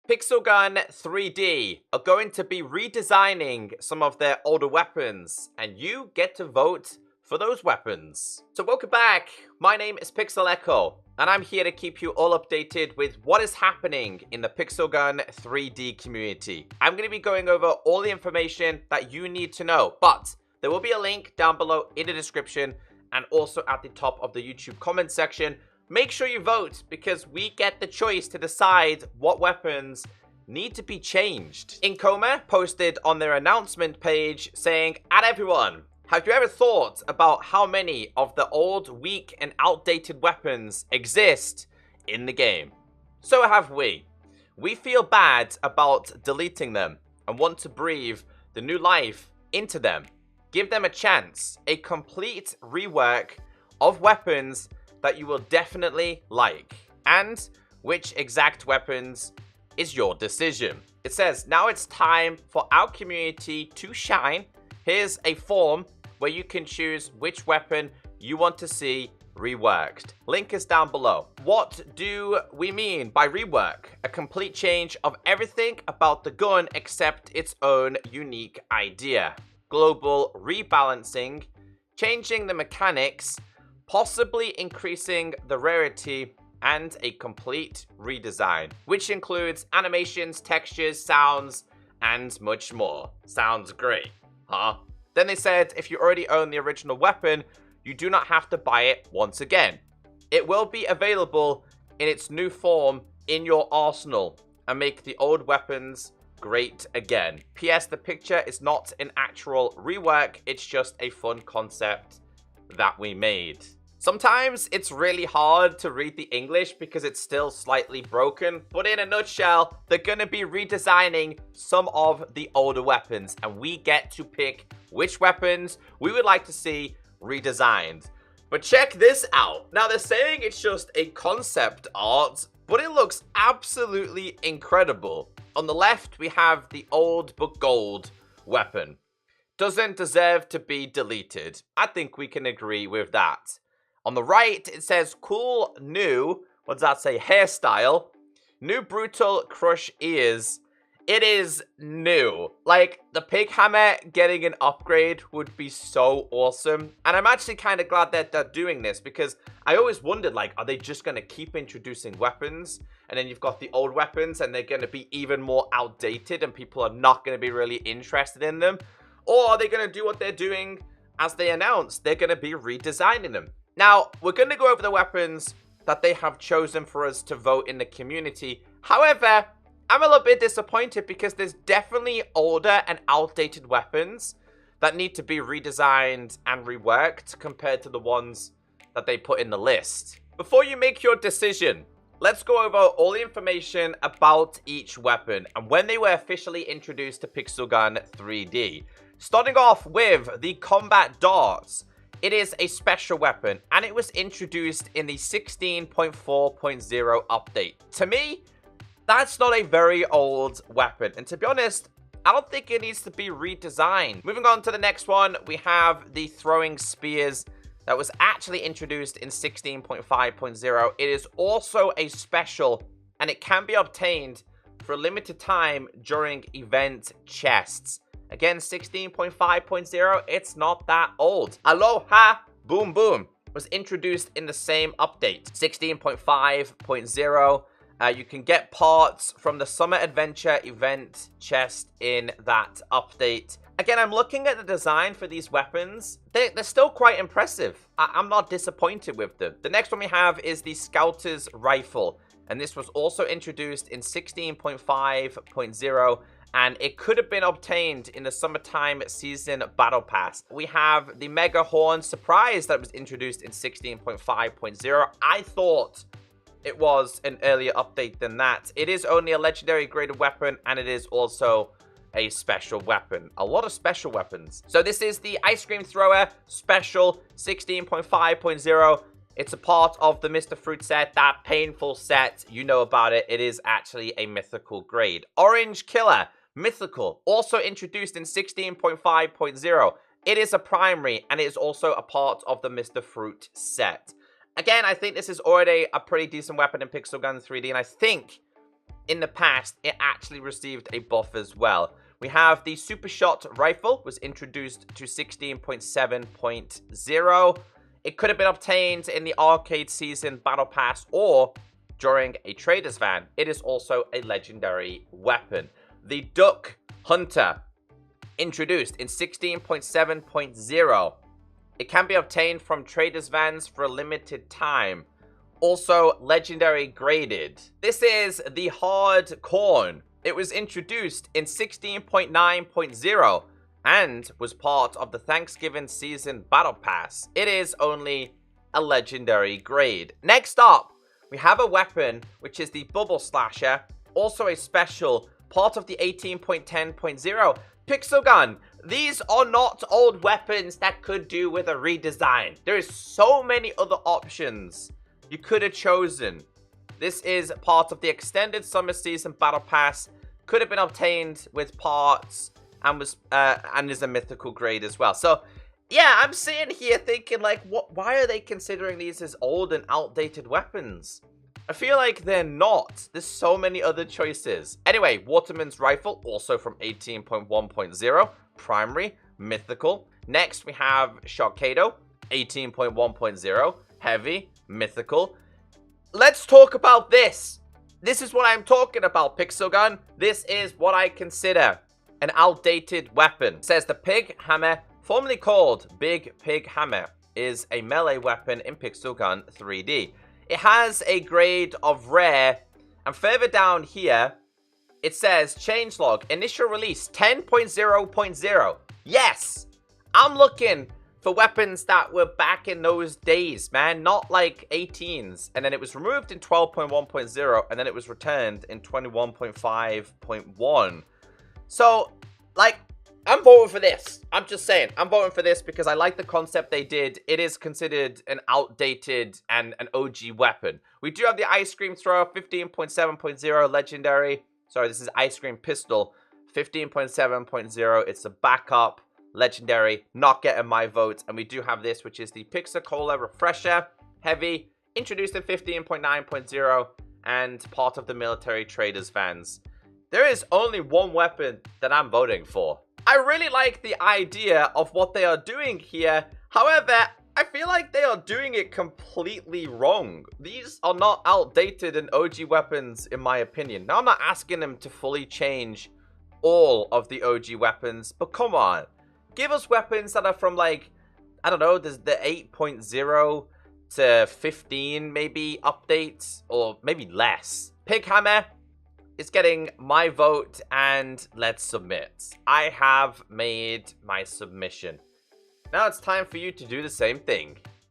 Pixel Gun 3D are going to be redesigning some of their older weapons, and you get to vote for those weapons. So welcome back, my name is Pixel Echo, and I'm here to keep you all updated with what is happening in the Pixel Gun 3D community. I'm going to be going over all the information that you need to know, but there will be a link down below in the description and also at the top of the YouTube comment section. Make sure you vote because we get the choice to decide what weapons need to be changed. Incoma posted on their announcement page saying, "At everyone, have you ever thought about how many of the old, weak, and outdated weapons exist in the game? So have we. We feel bad about deleting them and want to breathe the new life into them. Give them a chance, a complete rework of weapons that you will definitely like. And which exact weapons is your decision." It says, now it's time for our community to shine. Here's a form where you can choose which weapon you want to see reworked. Link is down below. What do we mean by rework? A complete change of everything about the gun except its own unique idea. Global rebalancing, changing the mechanics, possibly increasing the rarity, and a complete redesign, which includes animations, textures, sounds, and much more. Sounds great, huh? Then they said if you already own the original weapon, you do not have to buy it once again. It will be available in its new form in your arsenal and make the old weapons great again. P.S. The picture is not an actual rework, it's just a fun concept that we made. Sometimes it's really hard to read the English because it's still slightly broken, but in a nutshell, they're going to be redesigning some of the older weapons, and we get to pick which weapons we would like to see redesigned. But check this out. Now, they're saying it's just a concept art, but it looks absolutely incredible. On the left, we have the old but gold weapon. Doesn't deserve to be deleted. I think we can agree with that. On the right, it says cool new, what does that say, hairstyle. New brutal crush ears. It is new. Like, the pig hammer getting an upgrade would be so awesome. And I'm actually kind of glad that they're doing this because I always wondered, like, are they just going to keep introducing weapons? And then you've got the old weapons and they're going to be even more outdated and people are not going to be really interested in them? Or are they going to do what they're doing as they announced? They're going to be redesigning them. Now, we're going to go over the weapons that they have chosen for us to vote in the community. However, I'm a little bit disappointed because there's definitely older and outdated weapons that need to be redesigned and reworked compared to the ones that they put in the list. Before you make your decision, let's go over all the information about each weapon and when they were officially introduced to Pixel Gun 3D. Starting off with the combat darts. It is a special weapon, and it was introduced in the 16.4.0 update. To me, that's not a very old weapon, and to be honest, I don't think it needs to be redesigned. Moving on to the next one, we have the throwing spears that was actually introduced in 16.5.0. It is also a special, and it can be obtained for a limited time during event chests. Again, 16.5.0, it's not that old. Aloha Boom Boom was introduced in the same update. 16.5.0, you can get parts from the Summer Adventure event chest in that update. Again, I'm looking at the design for these weapons. They're still quite impressive. I'm not disappointed with them. The next one we have is the Scouter's Rifle, and this was also introduced in 16.5.0. and it could have been obtained in the Summertime Season Battle Pass. We have the Mega Horn Surprise that was introduced in 16.5.0. I thought it was an earlier update than that. It is only a legendary graded weapon, and it is also a special weapon. A lot of special weapons. So this is the Ice Cream Thrower Special 16.5.0. It's a part of the Mr. Fruit set, that painful set. You know about it. It is actually a mythical grade. Orange Killer, mythical, also introduced in 16.5.0. It is a primary, and it is also a part of the Mr. Fruit set. Again, I think this is already a pretty decent weapon in Pixel Gun 3D, and I think in the past, it actually received a buff as well. We have the Super Shot Rifle was introduced to 16.7.0. It could have been obtained in the Arcade Season Battle Pass or during a Trader's Van. It is also a legendary weapon. The Duck Hunter, introduced in 16.7.0. It can be obtained from Trader's Vans for a limited time. Also, legendary graded. This is the Hard Corn. It was introduced in 16.9.0 and was part of the Thanksgiving Season Battle Pass. It is only a legendary grade. Next up, we have a weapon, which is the Bubble Slasher, also a special, part of the 18.10.0 Pixel Gun. These are not old weapons that could do with a redesign. There is so many other options you could have chosen. This is part of the Extended Summer Season Battle Pass, could have been obtained with parts, and was and is a mythical grade as well. So yeah, I'm sitting here thinking, like, why are they considering these as old and outdated weapons? I feel like they're not. There's so many other choices. Anyway, Waterman's Rifle, also from 18.1.0, primary, mythical. Next, we have Sharkado, 18.1.0, heavy, mythical. Let's talk about this. This is what I'm talking about, Pixel Gun. This is what I consider an outdated weapon. It says the Pig Hammer, formerly called Big Pig Hammer, is a melee weapon in Pixel Gun 3D. It has a grade of rare, and further down here, it says changelog, initial release 10.0.0. Yes, I'm looking for weapons that were back in those days, man, not like 18s. And then it was removed in 12.1.0, and then it was returned in 21.5.1. So, like, I'm voting for this. I'm just saying. I'm voting for this because I like the concept they did. It is considered an outdated and an OG weapon. We do have the Ice Cream Thrower, 15.7.0 legendary. Sorry, this is Ice Cream Pistol, 15.7.0. It's a backup, legendary, not getting my vote. And we do have this, which is the Pixel-Cola Refresher, heavy, introduced in 15.9.0 and part of the Military Traders Vans. There is only one weapon that I'm voting for. I really like the idea of what they are doing here. However, I feel like they are doing it completely wrong. These are not outdated and OG weapons, in my opinion. Now, I'm not asking them to fully change all of the OG weapons, but come on. Give us weapons that are from, like, I don't know, there's the 8.0 to 15 maybe updates, or maybe less. Pig Hammer is getting my vote, and let's submit. I have made my submission. Now it's time for you to do the same thing.